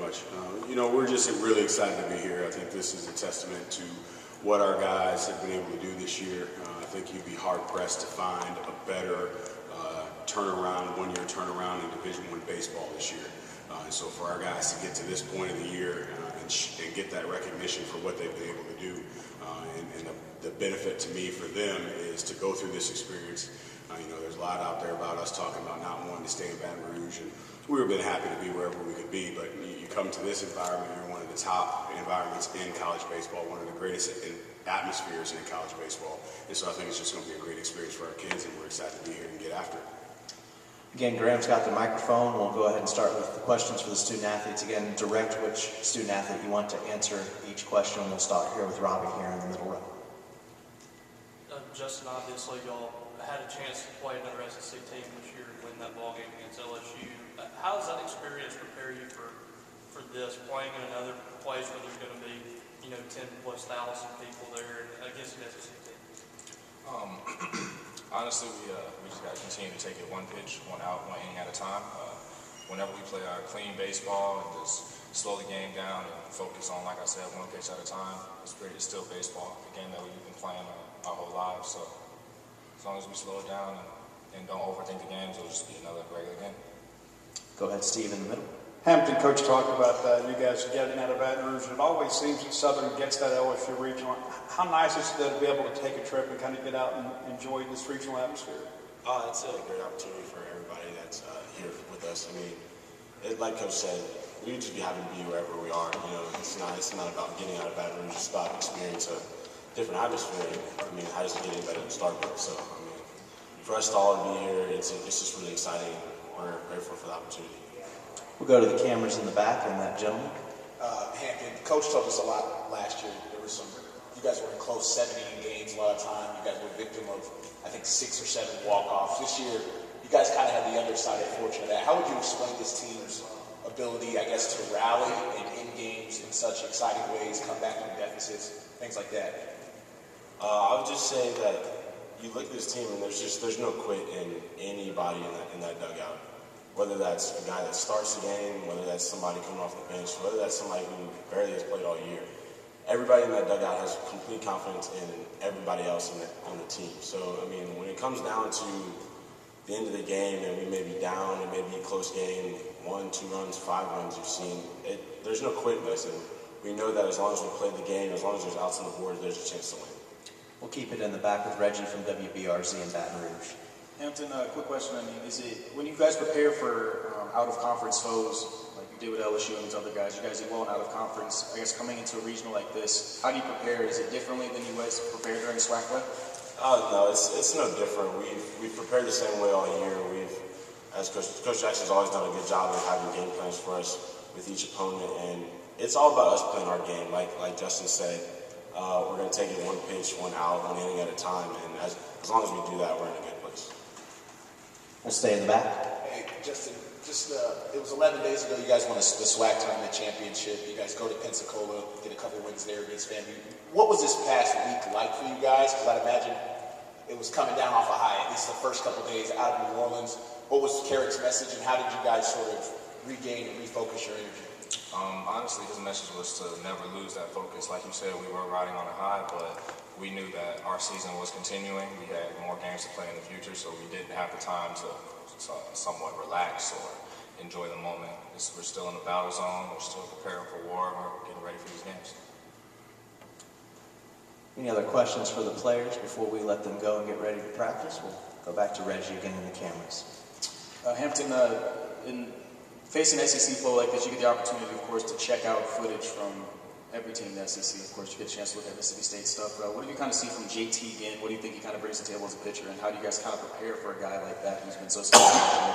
much. We're just really excited to be here. I think this is a testament to what our guys have been able to do this year. I think you'd be hard-pressed to find a better one-year turnaround in Division I baseball this year. And so for our guys to get to this point of the year and get that recognition for what they've been able to do, and the benefit to me for them is to go through this experience. There's a lot out there about us talking about not wanting to stay in Baton Rouge, and we would have been happy to be wherever we could be, but you come to this environment, you're one of the top environments in college baseball, one of the greatest atmospheres in college baseball, and so I think it's just going to be a great experience for our kids, and we're excited to be here and get after it. Again, Graham's got the microphone. We'll go ahead and start with the questions for the student athletes. Again, direct which student athlete you want to answer each question. We'll start here with Robbie here in the middle row. Justin, obviously y'all had a chance to play another SEC team this year and win that ball game against LSU. How does that experience prepare you for this, playing in another place where there's going to be 10,000+ people there against an SEC team? Honestly, we just got to continue to take it one pitch, one out, one inning at a time. Whenever we play our clean baseball and just slow the game down and focus on, like I said, one pitch at a time, it's still baseball, the game that we've been playing our whole lives. So as long as we slow it down and don't overthink the games, it'll just be another regular game. Go ahead, Steve, in the middle. Hampton, Coach talked about you guys getting out of Baton Rouge. It always seems that Southern gets that LSU regional. How nice is it to be able to take a trip and kind of get out and enjoy this regional atmosphere? It's a great opportunity for everybody that's here with us. Like Coach said, we would just be happy to be wherever we are. It's not about getting out of Baton Rouge. It's about experience a different atmosphere. How does it get any better than Starkville? So, for us to all be here, it's just really exciting. We're grateful for the opportunity. We'll go to the cameras in the back and that gentleman. Hampton, Coach told us a lot last year. You guys were in close 7 inning games a lot of time. You guys were victim of, I think, 6 or 7 walk-offs. This year, you guys kind of had the underside of fortune of that. How would you explain this team's ability, I guess, to rally and in games in such exciting ways, come back from deficits, things like that? I would just say that you look at this team and there's no quit in anybody in that dugout. Whether that's a guy that starts the game, whether that's somebody coming off the bench, whether that's somebody who barely has played all year. Everybody in that dugout has complete confidence in everybody else on the team. So, when it comes down to the end of the game and we may be down, it may be a close game, 1, 2 runs, 5 runs, you've seen it. There's no quitness, and we know that as long as we play the game, as long as there's outs on the board, there's a chance to win. We'll keep it in the back with Reggie from WBRZ in Baton Rouge. Hampton, quick question. Is it when you guys prepare for out-of-conference foes, like you did with LSU and these other guys, you guys did well in out-of-conference. I guess coming into a regional like this, how do you prepare? Is it differently than you guys prepared during SWAC play? No, it's no different. We've prepared the same way all year. As Coach Jackson's always done a good job of having game plans for us with each opponent, and it's all about us playing our game. Like Justin said, we're going to take it one pitch, one out, one inning at a time, and as long as we do that, we're in a good place. We'll stay in the back. Hey, Justin, it was 11 days ago you guys won the SWAC tournament championship. You guys go to Pensacola, get a couple wins there against FAMU. What was this past week like for you guys? Because I'd imagine it was coming down off a high, at least the first couple days out of New Orleans. What was Kerrick's message, and how did you guys sort of regain and refocus your energy? Honestly, his message was to never lose that focus. Like you said, we were riding on a high, but we knew that our season was continuing. We had more games to play in the future, so we didn't have the time to somewhat relax or enjoy the moment. We're still in the battle zone. We're still preparing for war. And we're getting ready for these games. Any other questions for the players before we let them go and get ready to practice? We'll go back to Reggie again in the cameras. Hampton, in facing SEC flow like this, you get the opportunity, of course, to check out footage from every team in the SEC. Of course, you get a chance to look at Mississippi State stuff. What do you kind of see from JT again? What do you think he kind of brings to the table as a pitcher? And how do you guys kind of prepare for a guy like that who's been so successful?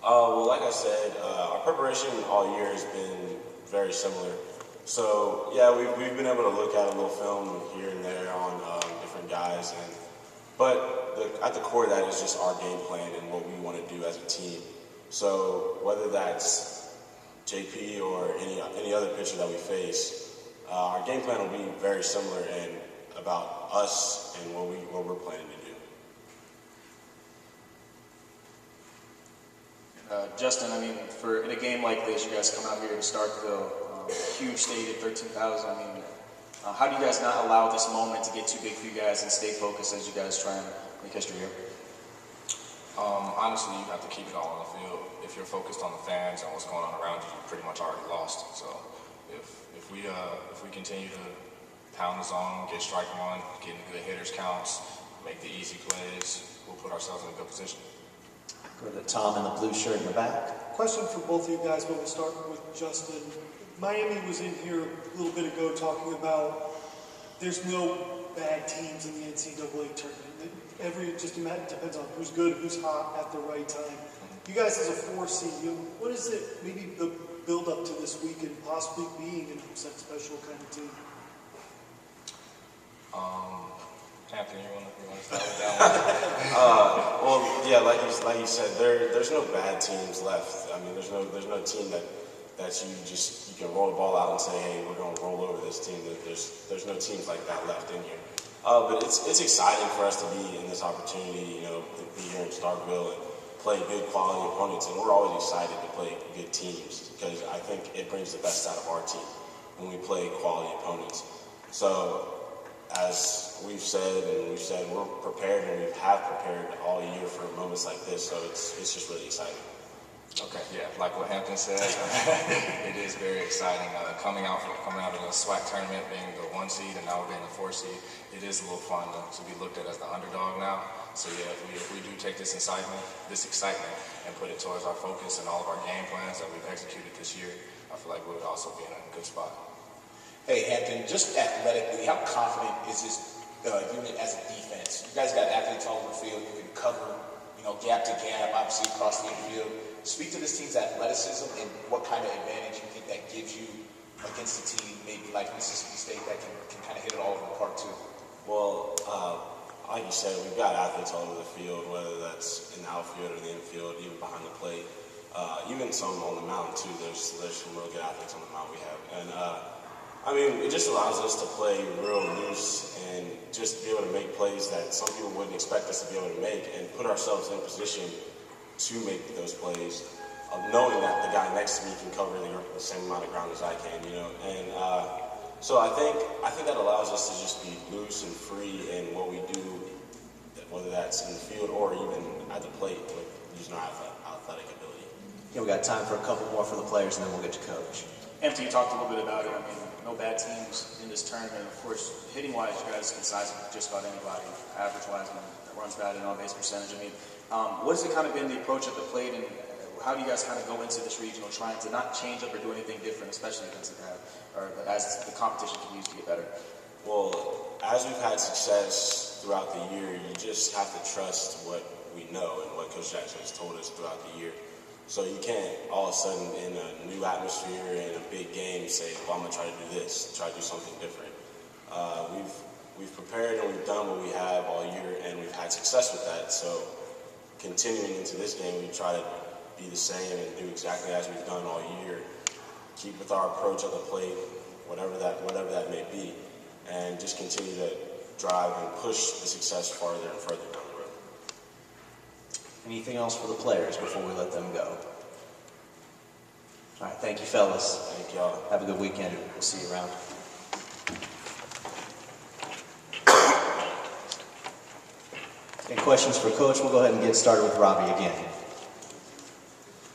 Well, like I said, our preparation all year has been very similar. So, yeah, we've been able to look at a little film here and there on different guys. But at the core of that is just our game plan and what we want to do as a team. So whether that's JP or any other pitcher that we face, our game plan will be very similar and about us and what we're planning to do. And Justin, I mean, for in a game like this, you guys come out here to Starkville, huge stadium, 13,000. I mean, how do you guys not allow this moment to get too big for you guys and stay focused as you guys try and make history here? Honestly, you have to keep it all on the field. If you're focused on the fans and what's going on around you, you're pretty much already lost. So if we continue to pound the zone, get strike one, get into good hitters counts, make the easy plays, we'll put ourselves in a good position. Go to Tom in the blue shirt in the back. Question for both of you guys, but we'll start with Justin. Miami was in here a little bit ago talking about there's no bad teams in the NCAA tournament. It just depends on who's good, who's hot at the right time. You guys as a 4 seed, what is it, maybe the build up to this week and possibly being an upset special kind of team? Hampton, you want to start with that one? Well, yeah, like you said, there's no bad teams left. I mean, there's no team that you can roll the ball out and say, hey, we're going to roll over this team. There's no teams like that left in here. But it's exciting for us to be in this opportunity, to be here in Starkville and play good quality opponents. And we're always excited to play good teams because I think it brings the best out of our team when we play quality opponents. So as we've said, we're prepared and we have prepared all year for moments like this. So it's just really exciting. Okay, yeah, like what Hampton said, it is very exciting. Coming out of the SWAC tournament, being the 1 seed, and now we're being the 4 seed, it is a little fun to be looked at as the underdog now. So yeah, if we do take this excitement, and put it towards our focus and all of our game plans that we've executed this year, I feel like we would also be in a good spot. Hey, Hampton, just athletically, how confident is this unit as a defense? You guys got athletes all over the field. You can cover, gap to gap, obviously across the infield. Speak to this team's athleticism and what kind of advantage you think that gives you against a team maybe like Mississippi State that can kind of hit it all over the park too. Well, like you said, we've got athletes all over the field, whether that's in the outfield or the infield, even behind the plate, even some on the mound too. There's some real good athletes on the mound we have, and I mean, it just allows us to play real loose and just be able to make plays that some people wouldn't expect us to be able to make, and put ourselves in a position to make those plays, knowing that the guy next to me can cover the same amount of ground as I can, And so I think that allows us to just be loose and free in what we do, whether that's in the field or even at the plate with using our athletic ability. Yeah, we got time for a couple more for the players, and then we'll get to Coach. Hampton, you talked a little bit about it. I mean, no bad teams in this tournament. Of course, hitting-wise, you guys can size up just about anybody. Average-wise, runs batted, on-base percentage. I mean, what has it kind of been the approach at the plate, and how do you guys kind of go into this regional trying to not change up or do anything different, especially against the as the competition continues to get better? Well, as we've had success throughout the year, you just have to trust what we know and what Coach Jackson has told us throughout the year. So you can't all of a sudden in a new atmosphere and a big game say, well, I'm going to try to do this, try to do something different. We've prepared and we've done what we have all year, and we've had success with that. So continuing into this game, we try to be the same and do exactly as we've done all year. Keep with our approach at the plate, whatever that may be, and just continue to drive and push the success farther and further down the road. Anything else for the players before we let them go? All right, thank you, fellas. Thank y'all. Have a good weekend. We'll see you around. Any questions for Coach? We'll go ahead and get started with Robbie again.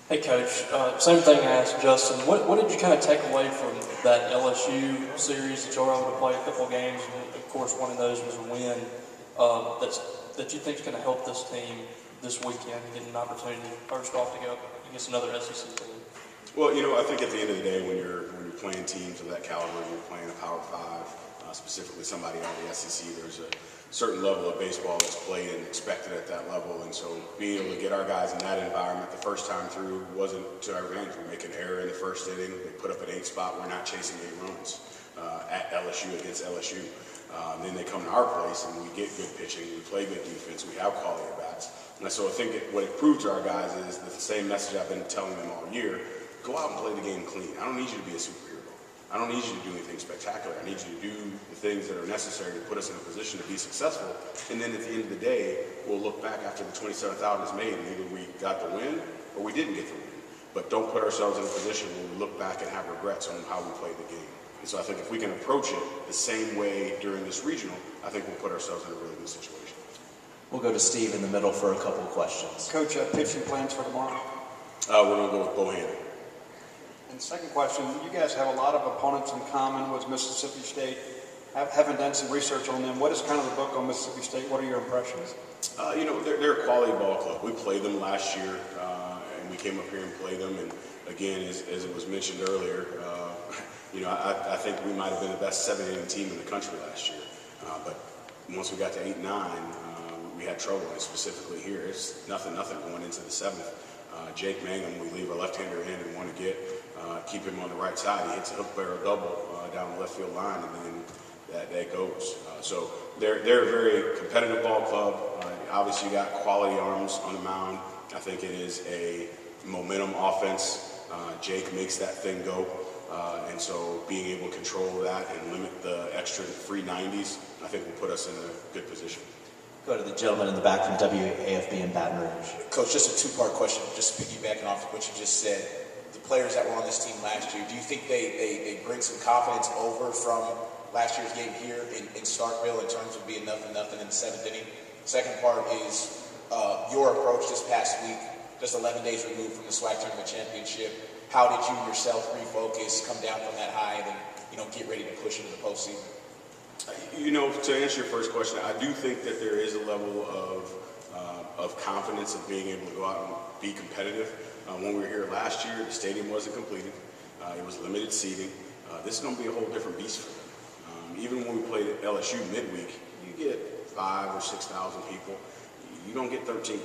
Hey, Coach. Same thing I asked Justin. What did you kind of take away from that LSU series that you were able to play a couple of games? And of course, one of those was a win. That you think is going to help this team this weekend get an opportunity first off to go against another SEC team? Well, I think at the end of the day, when you're playing teams of that caliber, you're playing a Power 5, specifically somebody out of the SEC, there's a certain level of baseball that's played and expected at that level. And so being able to get our guys in that environment the first time through wasn't to our advantage. We make an error in the first inning. They put up an 8 spot. We're not chasing 8 runs at LSU against LSU. Then they come to our place and we get good pitching. We play good defense. We have quality at bats. And so I think what it proved to our guys is the same message I've been telling them all year. Go out and play the game clean. I don't need you to be a superhero. I don't need you to do anything spectacular. I need you to do the things that are necessary to put us in a position to be successful. And then at the end of the day, we'll look back after the 27th out is made, and either we got the win or we didn't get the win. But don't put ourselves in a position where we look back and have regrets on how we played the game. And so I think if we can approach it the same way during this regional, I think we'll put ourselves in a really good situation. We'll go to Steve in the middle for a couple of questions. Coach, pitching plans for tomorrow? We're going to go with Bohannon. And second question, you guys have a lot of opponents in common with Mississippi State. Having done some research on them, what is kind of the book on Mississippi State? What are your impressions? They're a quality ball club. We played them last year, and we came up here and played them. And again, as it was mentioned earlier, I think we might have been the best 7-inning team in the country last year. But once we got to 8-9, we had trouble, and specifically here, it's nothing going into the 7th. Jake Mangum, we leave a left-hander in and want to keep him on the right side. He hits a hook barrel double down the left field line, and then that goes. So they're a very competitive ball club. Obviously, you got quality arms on the mound. I think it is a momentum offense. Jake makes that thing go. And so being able to control that and limit the extra free 90s, I think will put us in a good position. Go to the gentleman in the back from WAFB in Baton Rouge. Coach, just a two-part question, just piggybacking off of what you just said. The players that were on this team last year, do you think they bring some confidence over from last year's game here in Starkville in terms of being nothing in the 7th inning? Second part is your approach this past week, just 11 days removed from the SWAC Tournament Championship. How did you yourself refocus, come down from that high, and then get ready to push into the postseason? To answer your first question, I do think that there is a level of confidence of being able to go out and be competitive. When we were here last year, the stadium wasn't completed. It was limited seating. This is going to be a whole different beast for them. Even when we played at LSU midweek, you get 5,000 or 6,000 people. You don't get 13.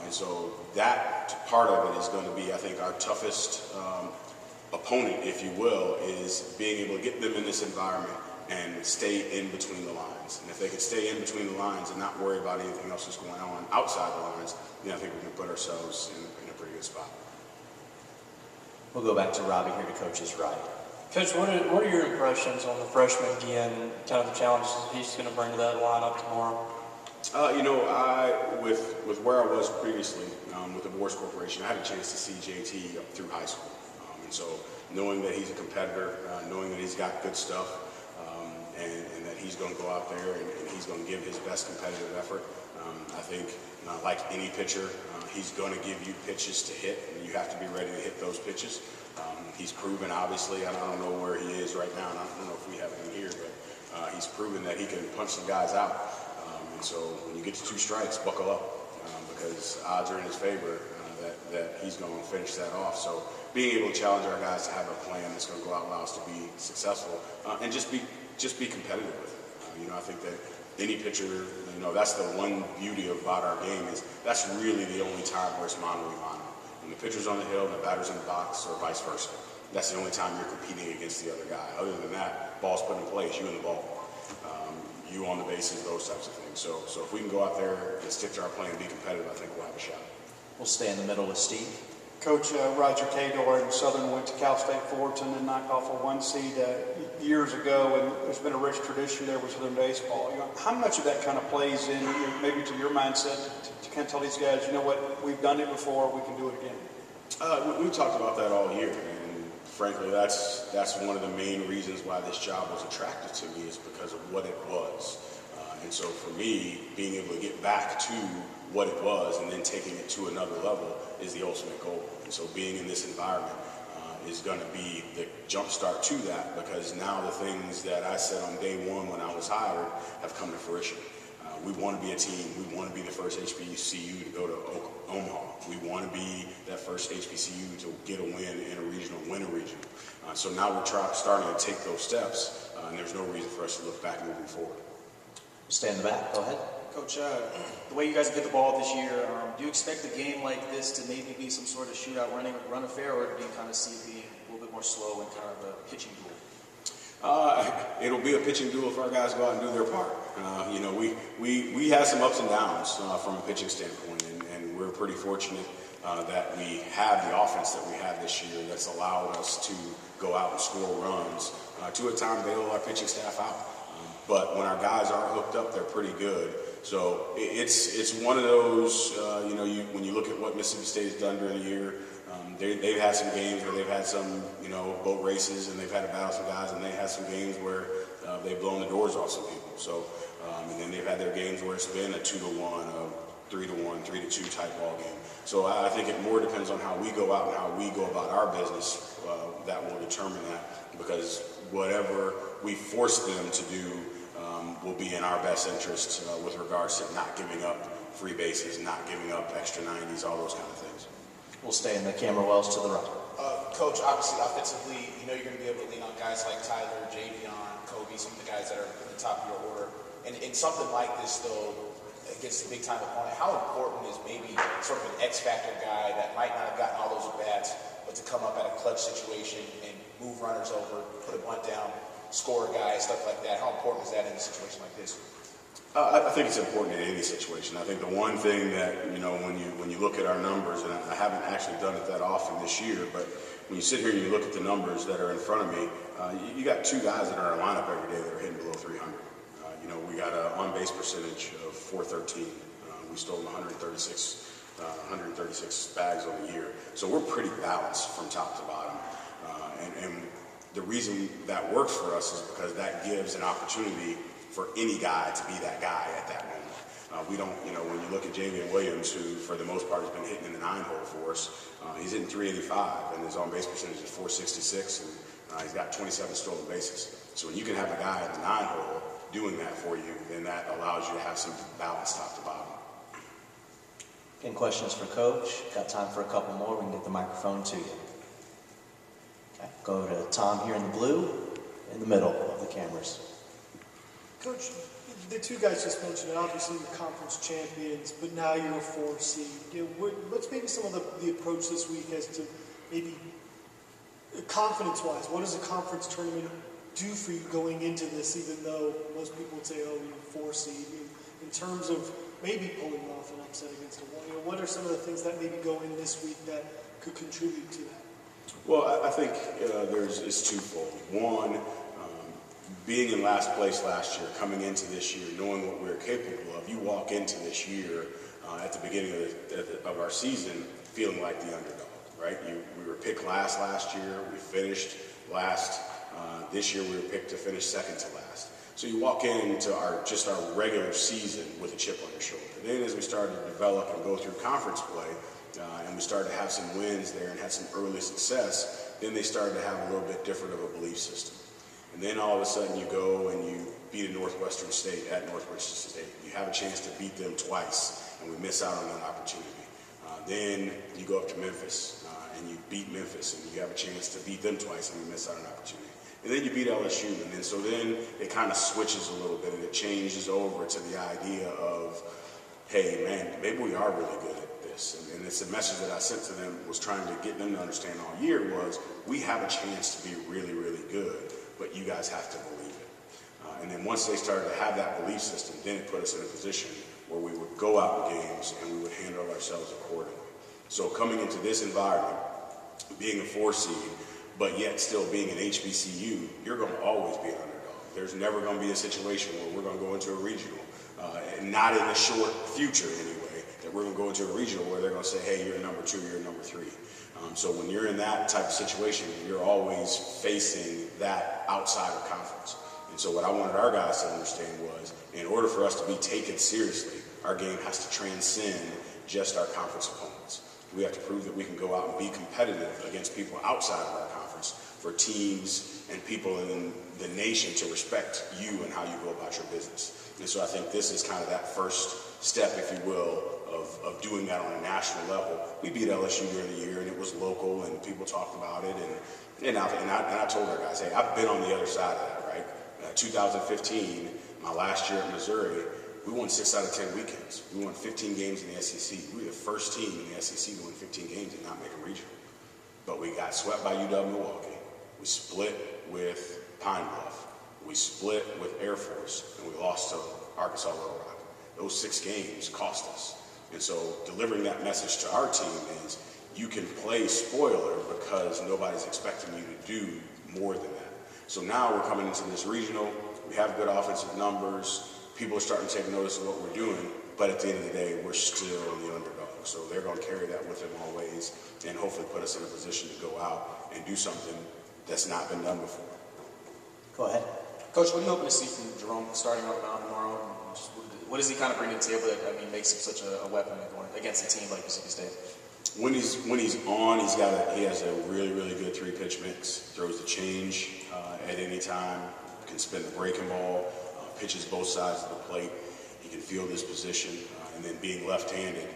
And so that part of it is going to be, I think, our toughest opponent, if you will, is being able to get them in this environment and stay in between the lines. And if they can stay in between the lines and not worry about anything else that's going on outside the lines, then I think we can put ourselves in a pretty good spot. We'll go back to Robbie here to Coach's right. Coach, what are your impressions on the freshman again, and kind of the challenges he's going to bring to that lineup tomorrow? With where I was previously with the Boers Corporation, I had a chance to see JT up through high school. And so knowing that he's a competitor, knowing that he's got good stuff, and that he's going to go out there and he's going to give his best competitive effort, I think, like any pitcher, he's going to give you pitches to hit, and you have to be ready to hit those pitches. He's proven, obviously, I don't know where he is right now, and I don't know if we have him here, but he's proven that he can punch some guys out. And so when you get to 2 strikes, buckle up, because odds are in his favor that he's going to finish that off. So being able to challenge our guys to have a plan that's going to go out and allow us to be successful and just be competitive with it. I think that any pitcher, that's the one beauty about our game is that's really the only time where it's mano a mano. When the pitcher's on the hill and the batter's in the box, or vice versa, that's the only time you're competing against the other guy. Other than that, ball's put in place, you in the ball. You on the bases, those types of things. So if we can go out there and stick to our plan and be competitive, I think we'll have a shot. We'll stay in the middle with Steve. Coach, Roger Cador in Southern went to Cal State Fullerton and knocked off a 1 seed years ago, and there's been a rich tradition there with Southern baseball. How much of that kind of plays in maybe to your mindset to kind of tell these guys, we've done it before, we can do it again? We talked about that all year, and frankly, that's one of the main reasons why this job was attractive to me is because of what it was. And so for me, being able to get back to what it was and then taking it to another level is the ultimate goal. And so being in this environment is going to be the jump start to that, because now the things that I said on day one when I was hired have come to fruition. We want to be a team. We want to be the first HBCU to go to Omaha. We want to be that first HBCU to get a win in a regional, win a regional. So now we're starting to take those steps, and there's no reason for us to look back moving forward. Stay in the back. Go ahead. Coach, the way you guys get the ball this year, do you expect a game like this to maybe be some sort of shootout run affair, or do you kind of see it being a little bit more slow and kind of a pitching duel? It'll be a pitching duel if our guys go out and do their part. We have some ups and downs from a pitching standpoint, and we're pretty fortunate that we have the offense that we have this year that's allowed us to go out and score runs. To a time bail our pitching staff out. But when our guys are hooked up, they're pretty good. So it's one of those, when you look at what Mississippi State has done during the year, they've had some games where they've had some, boat races, and they've had to battle some guys, and they had some games where they've blown the doors off some people. So, and then they've had their games where it's been a 2-1, a 3-1, 3-2 type ball game. So I think it more depends on how we go out and how we go about our business that will determine that, because whatever we force them to do will be in our best interest with regards to not giving up free bases, not giving up extra 90s, all those kind of things. We'll stay in the camera wells to the right. Coach, obviously offensively, you know you're going to be able to lean on guys like Tyler, Javion, Kobe, some of the guys that are at the top of your order. And in something like this, though, against a big-time opponent, how important is maybe sort of an X-factor guy that might not have gotten all those at-bats, but to come up at a clutch situation and move runners over, put a bunt down, score a guy, stuff like that? How important is that in a situation like this? I think it's important in any situation. I think the one thing that, when you look at our numbers, and I haven't actually done it that often this year, but when you sit here and you look at the numbers that are in front of me, you got two guys that are in our lineup every day that are hitting below 300. We got an on-base percentage of .413. We stole 136 bags on the year. So we're pretty balanced from top to bottom. And the reason that works for us is because that gives an opportunity for any guy to be that guy at that moment. We don't, when you look at Javion Williams, who for the most part has been hitting in the 9-hole for us, he's hitting 385, and his on-base percentage is .466, and he's got 27 stolen bases. So when you can have a guy in the 9-hole doing that for you, then that allows you to have some balance top to bottom. Any questions for Coach? Got time for a couple more. We can get the microphone to you. Okay. Go to Tom here in the blue, in the middle of the cameras. Coach, the two guys just mentioned, obviously you're conference champions, but now you're a 4 seed. What's maybe some of the approach this week as to maybe confidence-wise? What does a conference tournament do for you going into this, even though most people would say, oh, you're a 4 seed, in terms of maybe pulling off an upset against a 1? What are some of the things that maybe go in this week that could contribute to that? Well, I think it's twofold. One, being in last place last year, coming into this year, knowing what we're capable of, you walk into this year at the beginning of our season feeling like the underdog, right? We were picked last year. We finished last. This year we were picked to finish second to last. So you walk into our regular season with a chip on your shoulder. Then as we started to develop and go through conference play, and we started to have some wins there and had some early success, then they started to have a little bit different of a belief system. And then all of a sudden you go and you beat a Northwestern State at Northwestern State. You have a chance to beat them twice, and we miss out on that opportunity. Then you go up to Memphis, and you beat Memphis, and you have a chance to beat them twice, and we miss out on an opportunity. And then you beat LSU, and then it kind of switches a little bit, and it changes over to the idea of, hey, man, maybe we are really good at this. And it's a message that I sent to them, was trying to get them to understand all year was, we have a chance to be really, really good, but you guys have to believe it. And then once they started to have that belief system, then it put us in a position where we would go out in games and we would handle ourselves accordingly. So coming into this environment, being a 4 seed, but yet still being an HBCU, you're going to always be an underdog. There's never going to be a situation where we're going to go into a regional, and not in the short future anyway, that we're going to go into a regional where they're going to say, hey, you're number 2, you're number 3. So when you're in that type of situation, you're always facing that outsider conference. And so what I wanted our guys to understand was, in order for us to be taken seriously, our game has to transcend just our conference opponents. We have to prove that we can go out and be competitive against people outside of our conference for teams and people in the nation to respect you and how you go about your business. And so I think this is kind of that first step, if you will, of doing that on a national level. We beat LSU during the year, and it was local, and people talked about it. And I told our guys, hey, I've been on the other side of that, right? 2015, my last year at Missouri, we won 6 out of 10 weekends. We won 15 games in the SEC. We were the first team in the SEC to win 15 games and not make a regional. But we got swept by UW-Milwaukee. We split with Pine Bluff. We split with Air Force, and we lost to Arkansas Little Rock. Those 6 games cost us. And so delivering that message to our team is you can play spoiler because nobody's expecting you to do more than that. So now we're coming into this regional. We have good offensive numbers. People are starting to take notice of what we're doing, but at the end of the day, we're still the underdog. So they're going to carry that with them always and hopefully put us in a position to go out and do something that's not been done before. Go ahead. Coach, what are you hoping to see from Jerome starting on the mound tomorrow? What does he kind of bring to the table that, I mean, makes him such a weapon against a team like Mississippi State? When he's on, he has a really, really good 3-pitch mix. Throws the change at any time, can spin the breaking ball, pitches both sides of the plate. He can field his position, and then being left-handed,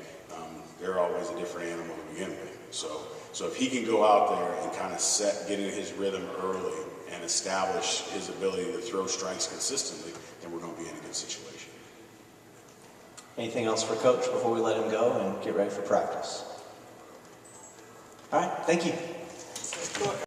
they're always a different animal to begin with. So if he can go out there and kind of get in his rhythm early and establish his ability to throw strikes consistently, then we're going to be in a good situation. Anything else for Coach before we let him go and get ready for practice? All right, thank you.